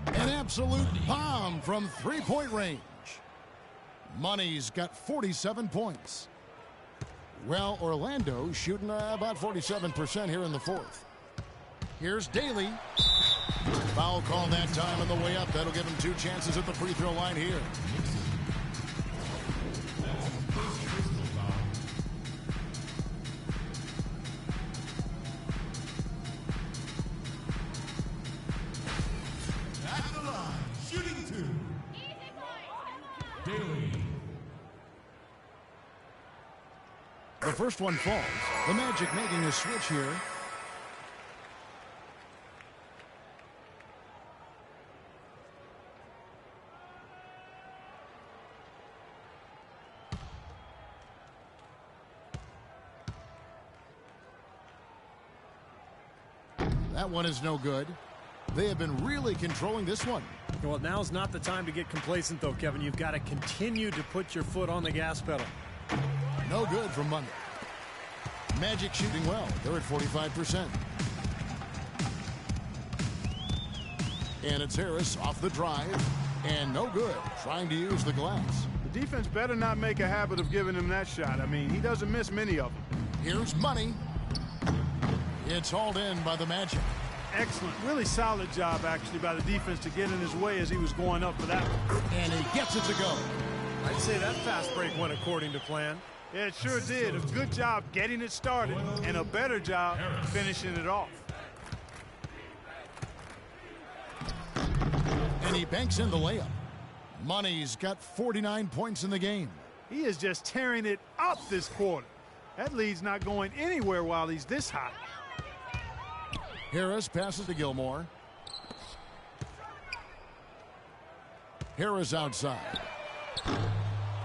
an absolute bomb from three-point range. Money's got 47 points. Well, Orlando shooting about 47% here in the fourth. Here's Daly. Foul call that time on the way up. That'll give him 2 chances at the free throw line here. At the line, shooting 2. Daly. The first one falls. The Magic making a switch here. That one is no good. They have been really controlling this one. Well, now's not the time to get complacent, though, Kevin. You've got to continue to put your foot on the gas pedal. No good from Money. Magic shooting well. They're at 45%. And it's Harris off the drive. And no good. Trying to use the glass. The defense better not make a habit of giving him that shot. I mean, he doesn't miss many of them. Here's Money. It's hauled in by the Magic. Excellent. Really solid job, actually, by the defense to get in his way as he was going up for that one. And he gets it to go. I'd say that fast break went according to plan. Yeah, it sure did. A good job getting it started and a better job finishing it off. And he banks in the layup. Money's got 49 points in the game. He is just tearing it up this quarter. That lead's not going anywhere while he's this hot. Harris passes to Gilmore. Harris outside.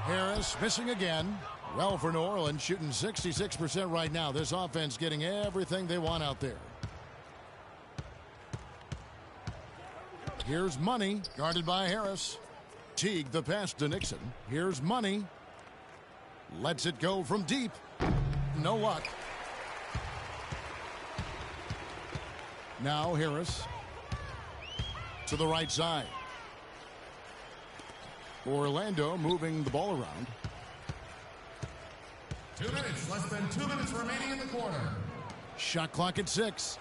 Harris missing again. Well for New Orleans, shooting 66% right now. This offense getting everything they want out there. Here's Money, guarded by Harris. Teague the pass to Nixon. Here's Money. Lets it go from deep. No luck. Now Harris to the right side. Orlando moving the ball around. 2 minutes, less than 2 minutes remaining in the quarter. Shot clock at 6.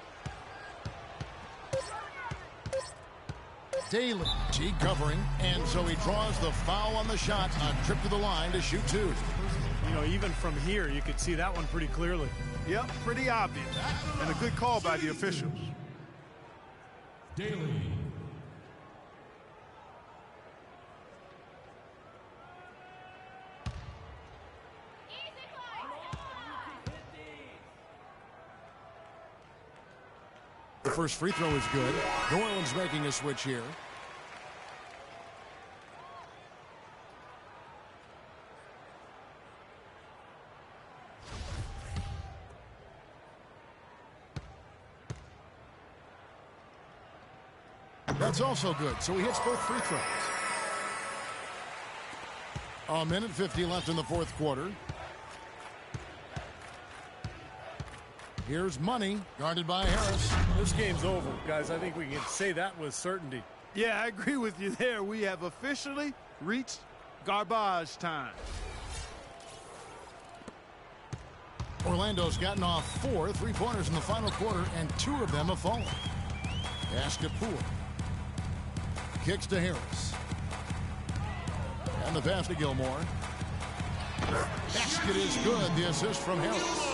Daly, Teague covering, and so he draws the foul on the shot on trip to the line to shoot 2. You know, even from here, you could see that one pretty clearly. Yep, pretty obvious. And a good call by the officials. Daly. The first free throw is good. New Orleans making a switch here. That's also good, so he hits both free throws. A minute 50 left in the fourth quarter. Here's Money, guarded by Harris. This game's over, guys. I think we can say that with certainty. Yeah, I agree with you there. We have officially reached garbage time. Orlando's gotten off 4 3-pointers in the final quarter, and 2 of them have fallen. Pass to Poole. Kicks to Harris. And the pass to Gilmore. Basket is good. The assist from Harris.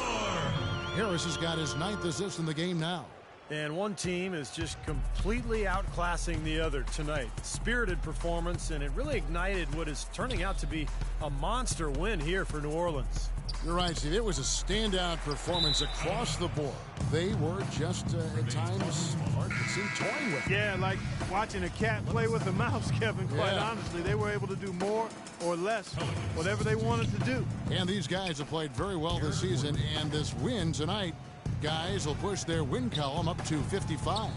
Harris has got his 9th assist in the game now. And one team is just completely outclassing the other tonight. Spirited performance, and it really ignited what is turning out to be a monster win here for New Orleans. You're right, Steve. It was a standout performance across the board. They were just, at times, hard to see toying with. Yeah, like watching a cat play with a mouse, Kevin, quite honestly. They were able to do more or less, whatever they wanted to do. And these guys have played very well this season, and this win tonight, guys will push their win column up to 55.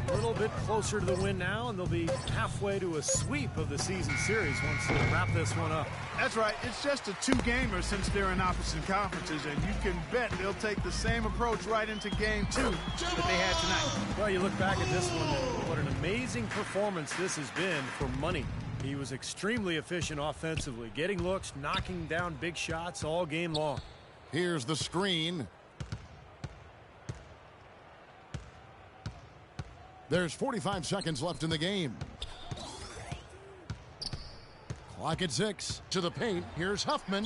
A little bit closer to the win now, and they'll be halfway to a sweep of the season series once they wrap this one up. That's right. It's just a 2-gamer since they're in opposite conferences, and you can bet they'll take the same approach right into game 2 that they had tonight. Well, you look back at this one, what an amazing performance this has been for Money. He was extremely efficient offensively, getting looks, knocking down big shots all game long. Here's the screen. There's 45 seconds left in the game. Clock at 6. To the paint. Here's Huffman.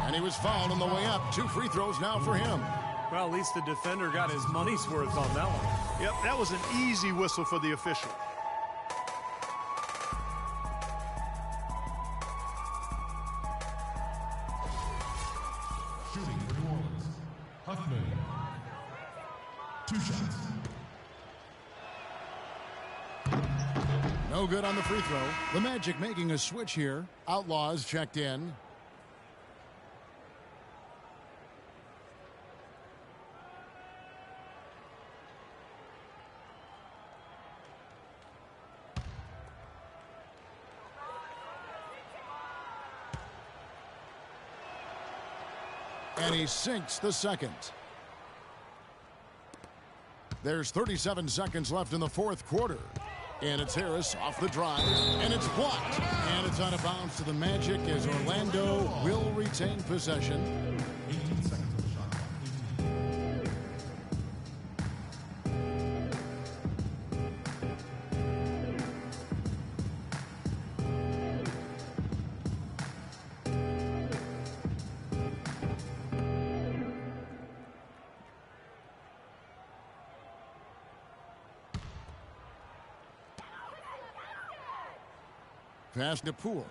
And he was fouled on the way up. 2 free throws now for him. Well, at least the defender got his money's worth on that one. Yep, that was an easy whistle for the official. Shooting for New Orleans. Huffman. 2 shots. No good on the free throw. The Magic making a switch here. Outlaws checked in. And he sinks the second. There's 37 seconds left in the fourth quarter. And it's Harris off the drive. And it's blocked. And it's out of bounds to the Magic as Orlando will retain possession. 18 seconds of the shot. 18. Pass to Poole.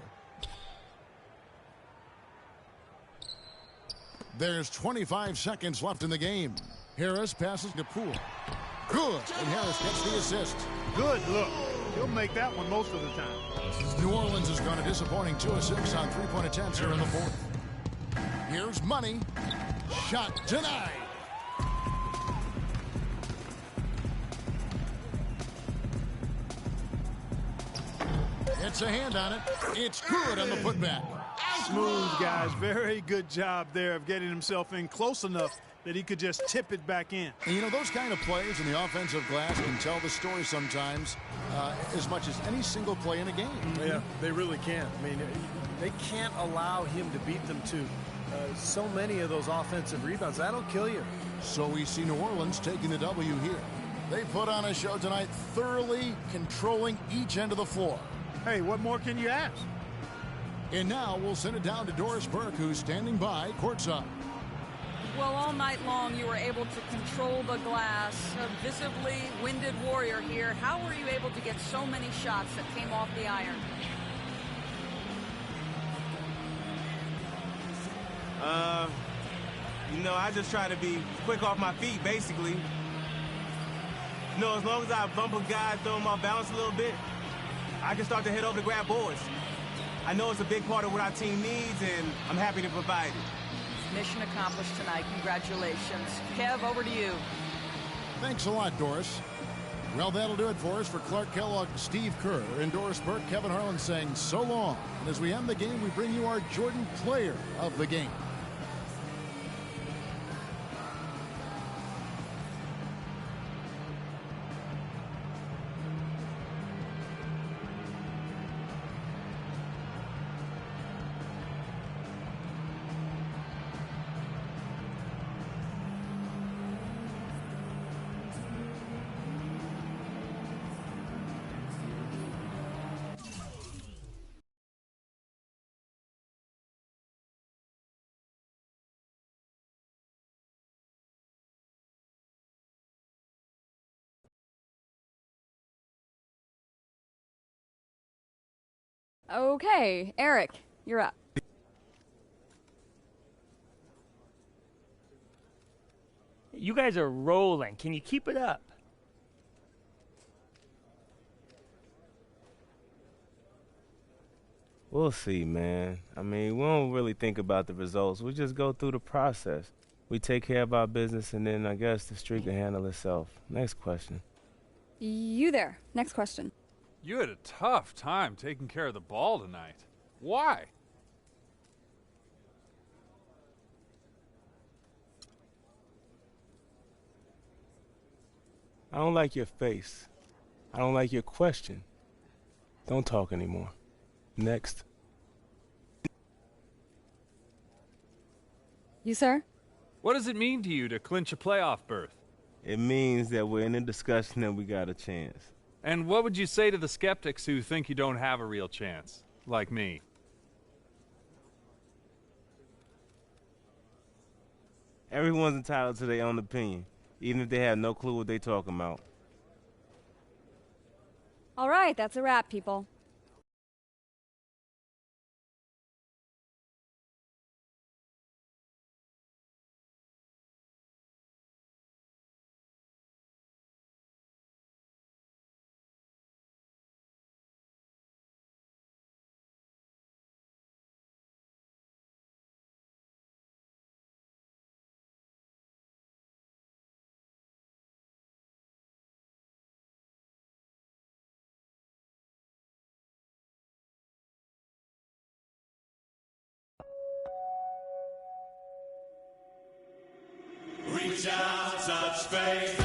There's 25 seconds left in the game. Harris passes to Poole. Good. And Harris gets the assist. Good look. He'll make that one most of the time. New Orleans has gone a disappointing 2 of 6 on 3-point attempts here in the fourth. Here's Money. Shot denied. It's a hand on it. It's good on the putback. Smooth, guys. Very good job there of getting himself in close enough that he could just tip it back in. And you know, those kind of plays in the offensive glass can tell the story sometimes as much as any single play in a game. Yeah, they really can. I mean, they can't allow him to beat them to so many of those offensive rebounds. That'll kill you. So we see New Orleans taking the W here. They put on a show tonight, thoroughly controlling each end of the floor. Hey, what more can you ask? And now we'll send it down to Doris Burke, who's standing by courtside. Well, all night long you were able to control the glass. A visibly winded warrior here. How were you able to get so many shots that came off the iron? I just try to be quick off my feet, basically. As long as I bump a guy, throw him off balance a little bit, I can start to head over to grab boards. I know it's a big part of what our team needs, and I'm happy to provide it. Mission accomplished tonight. Congratulations. Kev, over to you. Thanks a lot, Doris. Well, that'll do it for us. For Clark Kellogg, Steve Kerr, and Doris Burke, Kevin Harlan saying so long. And as we end the game, we bring you our Jordan Player of the Game. Okay, Eric, you're up. You guys are rolling. Can you keep it up? We'll see, man. We don't really think about the results. We just go through the process. We take care of our business, and then I guess the streak will handle itself. Next question. You there. Next question. You had a tough time taking care of the ball tonight. Why? I don't like your face. I don't like your question. Don't talk anymore. Next. You, sir? What does it mean to you to clinch a playoff berth? It means that we're in a discussion and we got a chance. And what would you say to the skeptics who think you don't have a real chance, like me? Everyone's entitled to their own opinion, even if they have no clue what they're talking about. All right, that's a wrap, people. Reach out, touch faith.